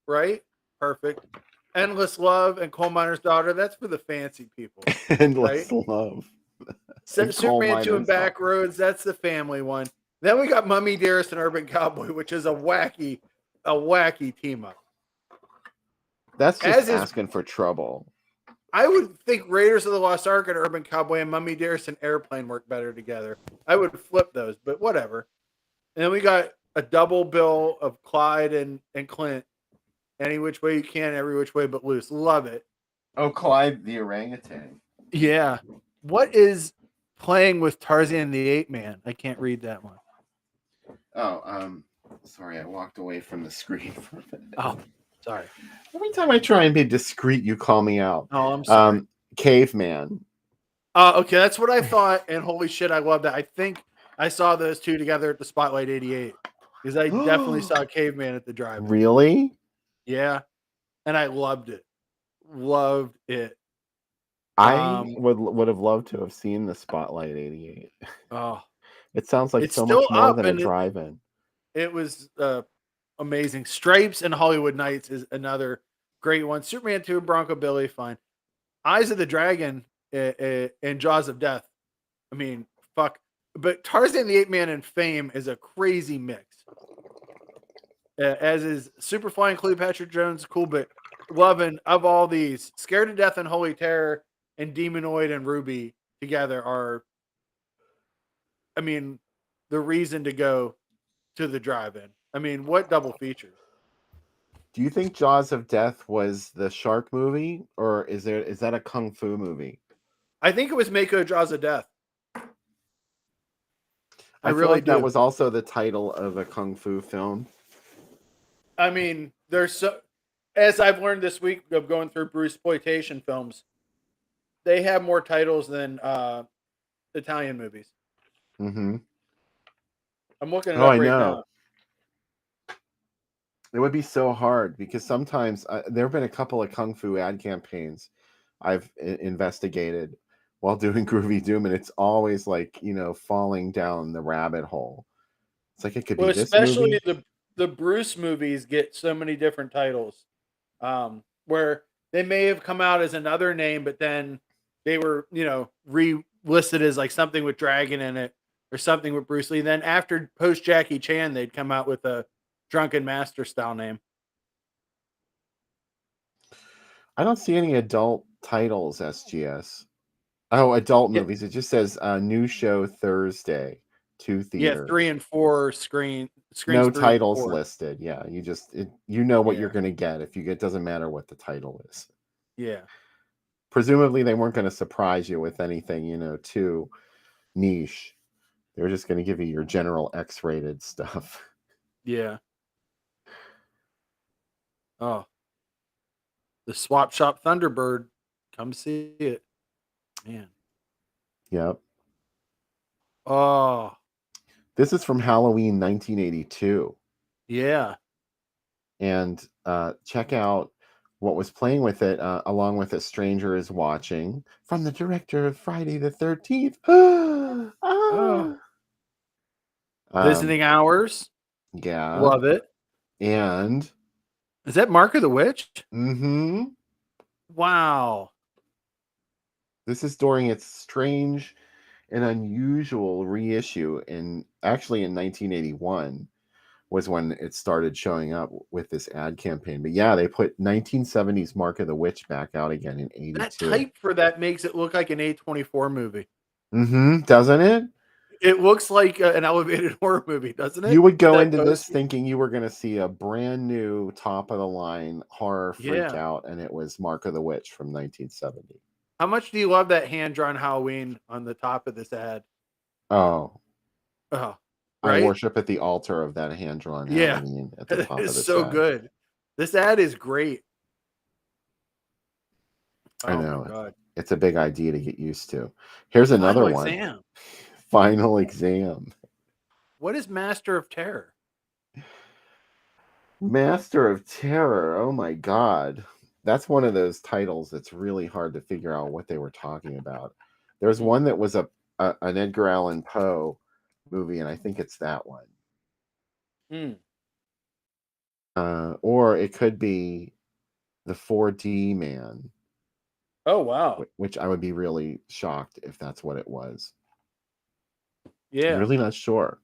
Right? Perfect. Endless Love and Coal Miner's Daughter. That's for the fancy people. Endless Love. Superman 2 and Backroads. That's the family one. Then we got Mummy Dearest and Urban Cowboy, which is a wacky team up. That's just asking for trouble. I would think Raiders of the Lost Ark and Urban Cowboy and Mummy Dearest and Airplane work better together. I would flip those, but whatever. And then we got a double bill of Clyde and Clint. Any which way you can, every which way but loose. Love it. Oh, Clyde the orangutan. Yeah. What is playing with Tarzan and the Ape Man? I can't read that one. Oh, sorry, I walked away from the screen for a minute. Oh, sorry. Every time I try and be discreet, you call me out. Oh, I'm sorry. Caveman. Okay, that's what I thought, and holy shit, I love that. I think I saw those two together at the Spotlight 88 because I definitely saw Caveman at the drive-in. Really? Yeah, and I loved it. Loved it. I would have loved to have seen the Spotlight 88. Oh, it sounds like it's so still much more up than a and drive-in. It was amazing. Stripes and Hollywood Nights is another great one. Superman 2 and Bronco Billy, fine. Eyes of the Dragon and Jaws of Death. I mean, fuck. But Tarzan the Ape Man and Fame is a crazy mix. As is Superfly and Cleopatra Jones, cool, but loving of all these, Scared to Death and Holy Terror and Demonoid and Ruby together are, I mean, the reason to go to the drive-in. I mean, what double features? Do you think Jaws of Death was the shark movie, or is that a kung fu movie? I think it was Mako Jaws of Death. I feel really like that do. was also the title of a kung fu film. I mean, there's so, as I've learned this week of going through Bruce exploitation films, they have more titles than Italian movies. Mm-hmm. I'm looking it Oh, up I right know. now. It would be so hard because sometimes there have been a couple of kung fu ad campaigns I've investigated while doing Groovy Doom, and it's always like, falling down the rabbit hole. It's like it could Well, be this especially movie. the Bruce movies get so many different titles, where they may have come out as another name, but then they were, re-listed as like something with Dragon in it or something with Bruce Lee. Then after post Jackie Chan, they'd come out with a Drunken Master style name. I don't see any adult titles, SGS. Oh, adult Yeah, movies. It just says new show Thursday, 2 yeah, theaters. 3 and 4 screens. No 3 and titles 4. listed. Yeah, you know what you're Yeah, going to get. It doesn't matter what the title is. yeah, Presumably they weren't going to surprise you with anything, too niche. They were just going to give you your general X-rated stuff. yeah. Oh, the Swap Shop Thunderbird. Come see it, man. Yep. Oh, This is from Halloween 1982. yeah. And check out what was playing with it, along with A Stranger is Watching, from the director of Friday the 13th. Oh, Um, Visiting Hours. yeah. Love it. And Is that Mark of the Witch? mm-hmm. Wow. This is during its strange and unusual reissue in 1981 was when it started showing up with this ad campaign. But yeah, they put 1970s Mark of the Witch back out again in That 82. type for that makes it look like an A24 movie. Mm-hmm. Doesn't it? It looks like an elevated horror movie, doesn't it? You would go That into this poster? thinking you were going to see a brand new top of the line horror freak Yeah. out, and it was Mark of the Witch from 1970. How much do you love that hand-drawn Halloween on the top of this ad? Oh, Oh, I right? worship at the altar of that hand-drawn Yeah. Halloween at the top of It's the so set. good. This ad is great. I Oh my know. god. It's a big idea to get used to. Here's another Final one. Exam. Final Exam. What is Master of Terror? Master of Terror. Oh my God. That's one of those titles that's really hard to figure out what they were talking about. There's one that was an Edgar Allan Poe movie, and I think it's that one. Or it could be the 4D Man. Oh wow. Which I would be really shocked if that's what it was. Yeah. I'm really not sure.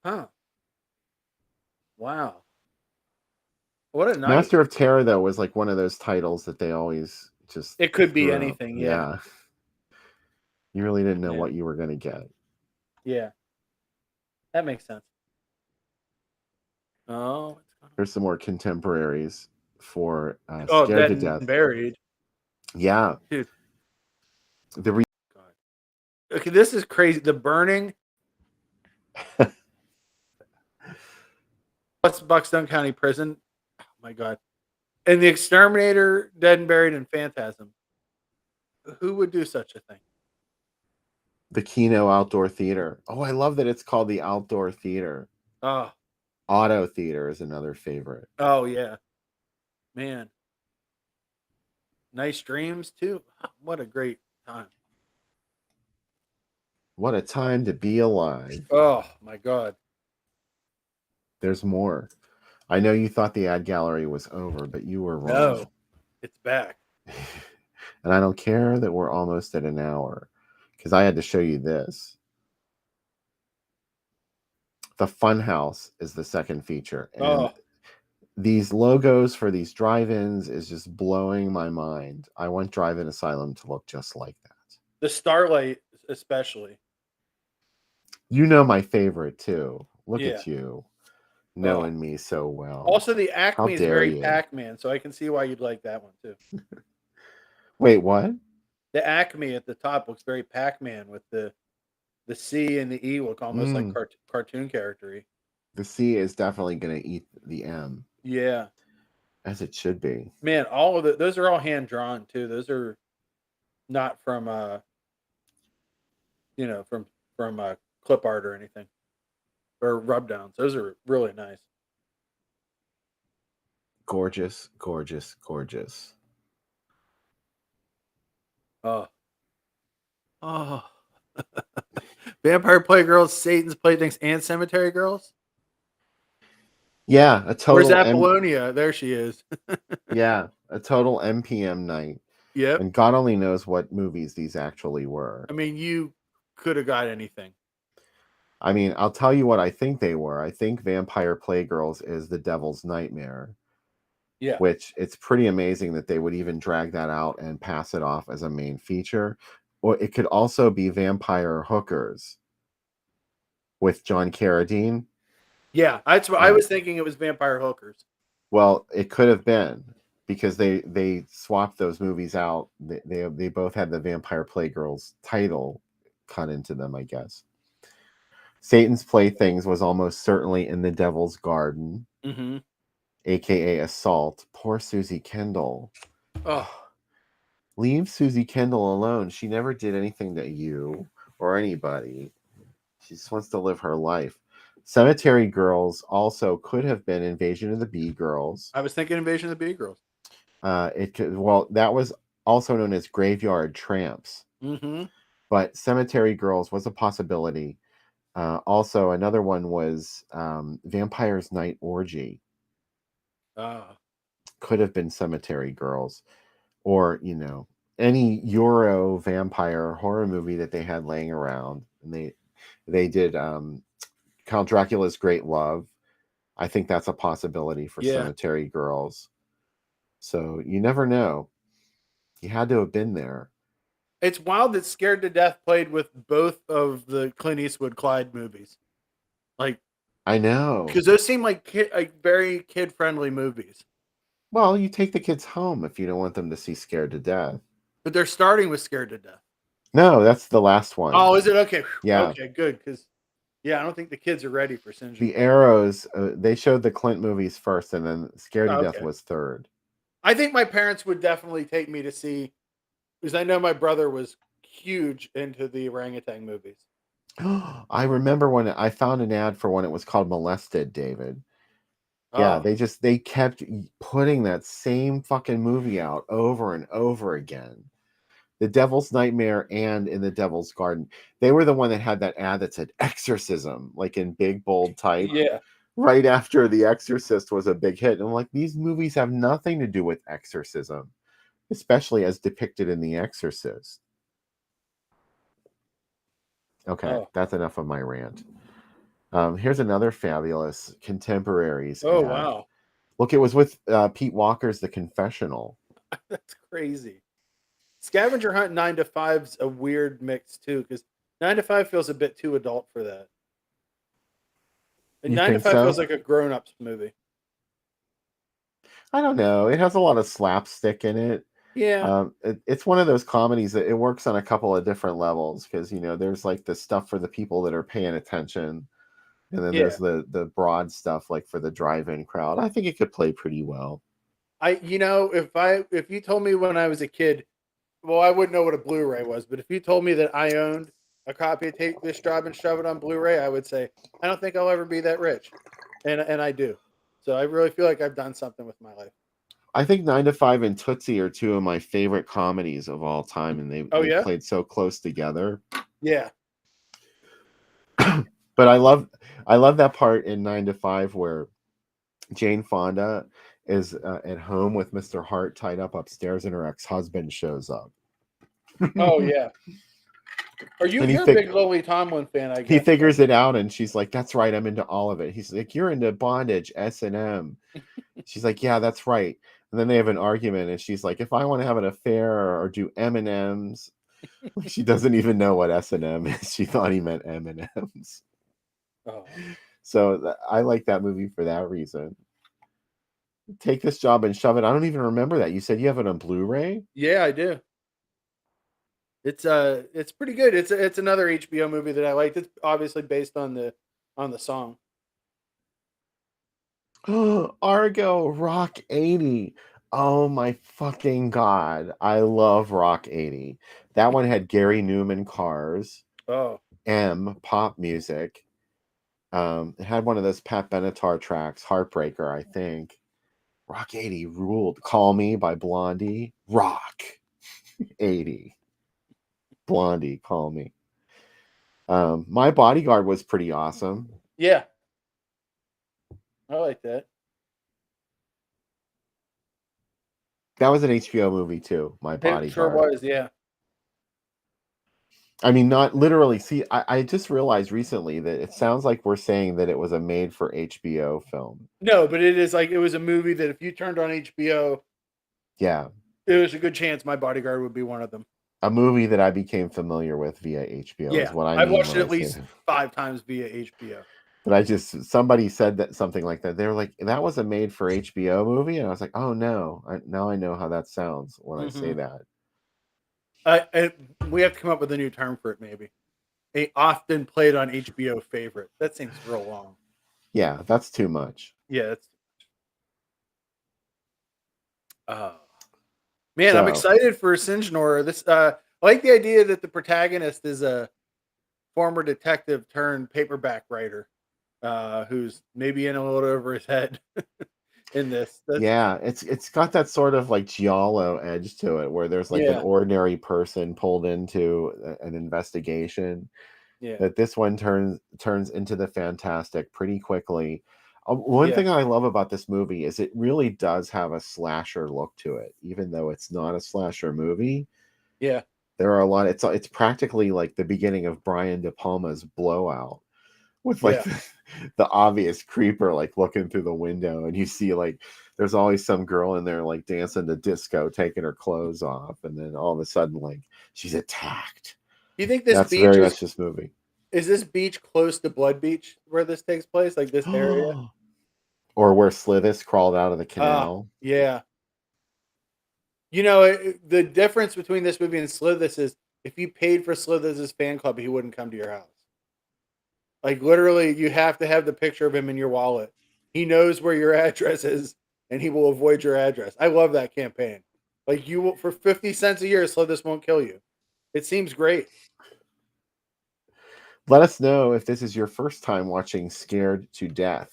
Huh. Wow. What a night. Master of Terror, though, was like one of those titles that they always just It could be threw out. anything, yeah. You really didn't know Yeah. what you were going to get. Yeah. That makes sense. Oh, There's some more contemporaries for oh, Scared to Dead Death. and Buried. Yeah. Dude. God. Okay, this is crazy. The Burning. What's Buckstone County Prison? Oh my god. And The Exterminator, Dead and Buried, and Phantasm. Who would do such a thing? The Kino Outdoor Theater. Oh, I love that it's called the Outdoor Theater. Oh. Auto Theater is another favorite. Oh yeah. Man. Nice Dreams too. What a great time. What a time to be alive. Oh my god. There's more. I know you thought the ad gallery was over, but you were wrong. No, it's back. And I don't care that we're almost at an hour, because I had to show you this. The Funhouse is the second feature, and these logos for these drive-ins is just blowing my mind. I want Drive-In Asylum to look just like that. The Starlight, especially. You know my favorite too. Look Yeah. at you, knowing me so well. Also, the How Acme is dare very you? Pac-Man, so I can see why you'd like that one too. Wait, what? The Acme at the top looks very Pac-Man with the C and the E look almost like cartoon character-y. The C is definitely going to eat the M. Yeah. As it should be. Man, all of those are all hand drawn too. Those are not from from clip art or anything. Or rub downs. Those are really nice. Gorgeous, gorgeous, gorgeous. Oh. Vampire Playgirls, Satan's Playthings, and Cemetery Girls? Yeah, a total. Where's Apollonia? There she is. Yeah, a total MPM night. Yep. And God only knows what movies these actually were. I mean, you could have got anything. I mean, I'll tell you what I think they were. I think Vampire Playgirls is The Devil's Nightmare. Yeah. Which it's pretty amazing that they would even drag that out and pass it off as a main feature. Or it could also be Vampire Hookers with John Carradine. Yeah, that's what I was thinking. It was Vampire Hookers. Well, it could have been, because they swapped those movies out. They both had the Vampire Playgirls title cut into them, I guess. Satan's Playthings was almost certainly in The Devil's Garden, aka Assault. Poor Susie Kendall. Oh, leave Susie Kendall alone. She never did anything to you or anybody. She just wants to live her life. Cemetery Girls also could have been Invasion of the Bee Girls. I was thinking Invasion of the Bee Girls. It could, well, that was also known as Graveyard Tramps. But Cemetery Girls was a possibility. Also, another one was Vampire's Night Orgy. Could have been Cemetery Girls. Or, any Euro vampire horror movie that they had laying around. And they did Count Dracula's Great Love. I think that's a possibility for Cemetery Girls. So you never know. You had to have been there. It's wild that Scared to Death played with both of the Clint Eastwood Clyde movies. Like, I know, because those seem like very kid-friendly movies. Well, you take the kids home if you don't want them to see Scared to Death. But they're starting with Scared to Death. No, that's the last one. Oh, is it? Okay. Yeah. Okay, good. Because, I don't think the kids are ready for Sinjin. The Arrows, they showed the Clint movies first, and then Scared to Death was third. I think my parents would definitely take me to see, because I know my brother was huge into the orangutan movies. I remember when I found an ad for when it was called Molested, David. Yeah, they kept putting that same fucking movie out over and over again. The Devil's Nightmare and In the Devil's Garden. They were the one that had that ad that said exorcism, like in big bold type. Yeah. Right after The Exorcist was a big hit. And I'm like, these movies have nothing to do with exorcism, especially as depicted in The Exorcist. Okay, that's enough of my rant. Here's another fabulous contemporaries. Oh, ad. wow. Look, it was with Pete Walker's The Confessional. That's crazy. Scavenger Hunt 9 to 5's a weird mix too, because 9 to 5 feels a bit too adult for that. And 9 to 5 feels like a grown-ups movie. I don't know. It has a lot of slapstick in it. Yeah. It's one of those comedies that it works on a couple of different levels, because there's like the stuff for the people that are paying attention, and then there's the broad stuff like for the drive-in crowd. I think it could play pretty well. If you told me when I was a kid, well, I wouldn't know what a Blu-ray was, but if you told me that I owned a copy of Take This Job and Shove It on Blu-ray, I would say, I don't think I'll ever be that rich. And I do. So I really feel like I've done something with my life. I think 9 to 5 and Tootsie are two of my favorite comedies of all time, and they played so close together. Yeah. But I love that part in 9 to 5 where Jane Fonda is at home with Mr. Hart tied up upstairs, and her ex-husband shows up. Oh yeah. Are you? And You're a big Lily Tomlin fan, I he guess. figures it out, and she's like, "That's right, I'm into all of it." He's like, "You're into bondage, S&M." She's like, "Yeah, that's right." And then they have an argument, and she's like, "If I want to have an affair or do M&Ms," she doesn't even know what S&M is. She thought he meant M&Ms. Oh. So I like that movie for that reason. Take This Job and Shove It. I don't even remember that. You said you have it on Blu-ray? Yeah, I do. It's pretty good. It's another HBO movie that I liked. It's obviously based on the song. Argo Rock 80. Oh my fucking god. I love Rock 80. That one had Gary Newman cars, Oh, pop music. It had one of those Pat Benatar tracks, Heartbreaker, I think. Rock 80 ruled. Call Me by Blondie. Rock 80. Blondie, Call Me. My Bodyguard was pretty awesome. yeah. I like that. That was an HBO movie too, My It sure Bodyguard. was, yeah. I mean, not literally. See, I just realized recently that it sounds like we're saying that it was a made for HBO film. No, but it is like it was a movie that if you turned on HBO, Yeah. it was a good chance My Bodyguard would be one of them. A movie that I became familiar with via HBO is Yeah, what I I've mean watched when it I at say least that. 5 times via HBO. But somebody said that something like that. They were like, that was a made for HBO movie. And I was like, oh no, now I know how that sounds when I say Mhm. that. We have to come up with a new term for it, maybe. A often played on HBO favorite. That seems real long. Yeah, that's too much. Yeah, that's man, I'm So, excited for Sinjanor. This I like the idea that the protagonist is a former detective turned paperback writer, who's maybe in a little over his head in this. That's yeah, it's got that sort of like giallo edge to it, where there's like an yeah, ordinary person pulled into an investigation. yeah, That this one turns into the fantastic pretty quickly. One yeah, thing I love about this movie is it really does have a slasher look to it, even though it's not a slasher movie. yeah, There are a lot. It's practically like the beginning of Brian De Palma's Blowout, with like yeah, the obvious creeper like looking through the window, and you see like there's always some girl in there like dancing to disco, taking her clothes off, and then all of a sudden like she's attacked. Do you think this That's beach very much this movie. is this beach close to Blood Beach where this takes place? Like this area? Or where Slithis crawled out of the Ah, canal. yeah. You know, the difference between this movie and Slithis is if you paid for Slithis' fan club, he wouldn't come to your house. Like literally, you have to have the picture of him in your wallet. He knows where your address is, and he will avoid your address. I love that campaign. Like you will for 50 cents a year, Slithis won't kill you. It seems great. Let us know if this is your first time watching Scared to Death.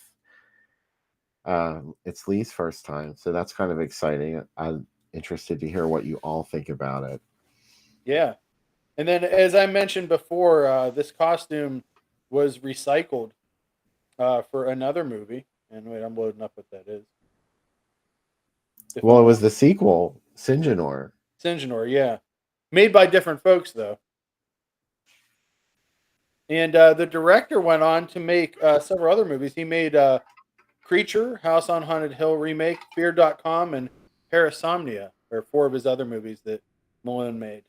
It's Lee's first time, so that's kind of exciting. I'm interested to hear what you all think about it. Yeah. And then, as I mentioned before, this costume was recycled for another movie. And wait, I'm loading up what that is. Well, it was the sequel, Sinjanor. Sinjanor, yeah. Made by different folks, though. And the director went on to make several other movies. He made Creature, House on Haunted Hill remake, Fear.com, and Parasomnia, or 4 of his other movies that Malone made.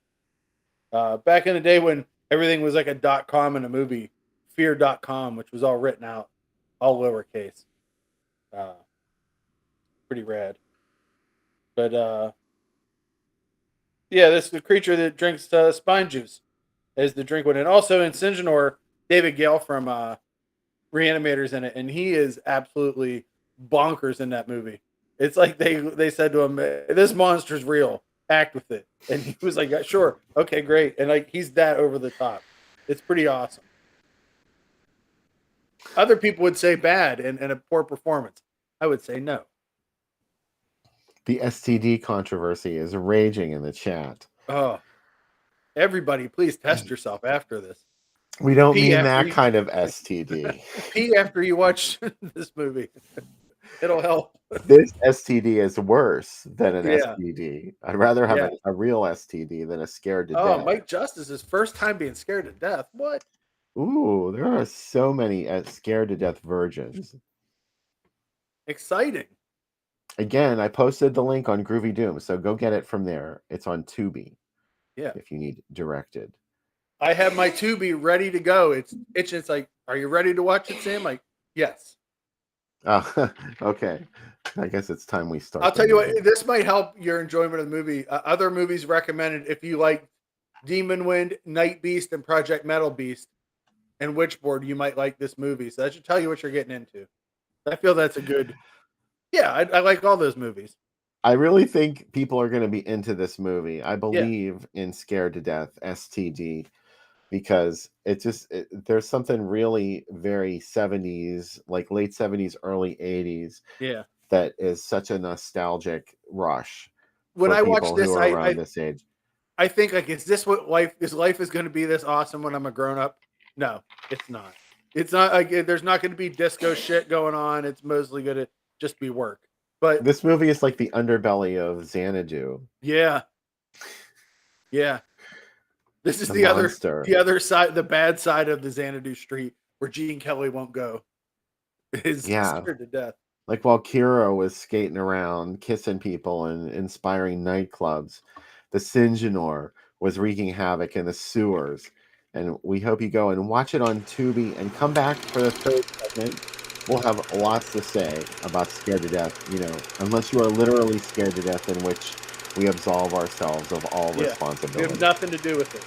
Back in the day when everything was like a .com in a movie, Fear.com, which was all written out, all lowercase. Pretty rad. But yeah, this is the creature that drinks spine juice as the drink one. And also in Sinjanor, David Gale from Reanimator's in it, and he is absolutely bonkers in that movie. It's like they said to him, "This monster's real. Act with it," and he was like, "Yeah, sure, okay, great." And like he's that over the top. It's pretty awesome. Other people would say bad and a poor performance. I would say no. The STD controversy is raging in the chat. Oh, everybody, please test yourself after this. We don't Pee mean after that you- kind of STD. Pee after you watch this movie. It'll help. This STD is worse than an Yeah. STD. I'd rather have Yeah. a real STD than a scared to Oh, death. Mike Justice's first time being scared to death. What? Ooh, there are so many scared to death virgins. Exciting. Again, I posted the link on Groovy Doom, so go get it from there. It's on Tubi Yeah. if you need directed. I have my Tubi ready to go. It's itching. It's like, are you ready to watch it, Sam? Like, yes. Oh, okay. I guess it's time we start. I'll the tell you movie. what, this might help your enjoyment of the movie. Other movies recommended if you like Demon Wind, Night Beast, and Project Metal Beast and Witchboard, you might like this movie. So that should tell you what you're getting into. I feel that's a good. Yeah, I like all those movies. I really think people are going to be into this movie. I believe in Scared to Death, STD, because there's something really very 70s, like late 70s, early 80s, Yeah. that is such a nostalgic rush When for I watch people this, who are around this age. I think like, is this what life is? Life is going to be this awesome when I'm a grown up? No, it's not. It's not like there's not going to be disco shit going on. It's mostly going to just be work. But This movie is like the underbelly of Xanadu. yeah, yeah. This is The the monster. other side, the bad side of the Xanadu Street where Gene Kelly won't go. Is Yeah. scared to death. Like while Kira was skating around, kissing people and inspiring nightclubs, the Sinjanor was wreaking havoc in the sewers. And we hope you go and watch it on Tubi and come back for the third segment. We'll have lots to say about Scared to Death, unless you are literally scared to death, in which we absolve ourselves of all We responsibility. have nothing to do with it.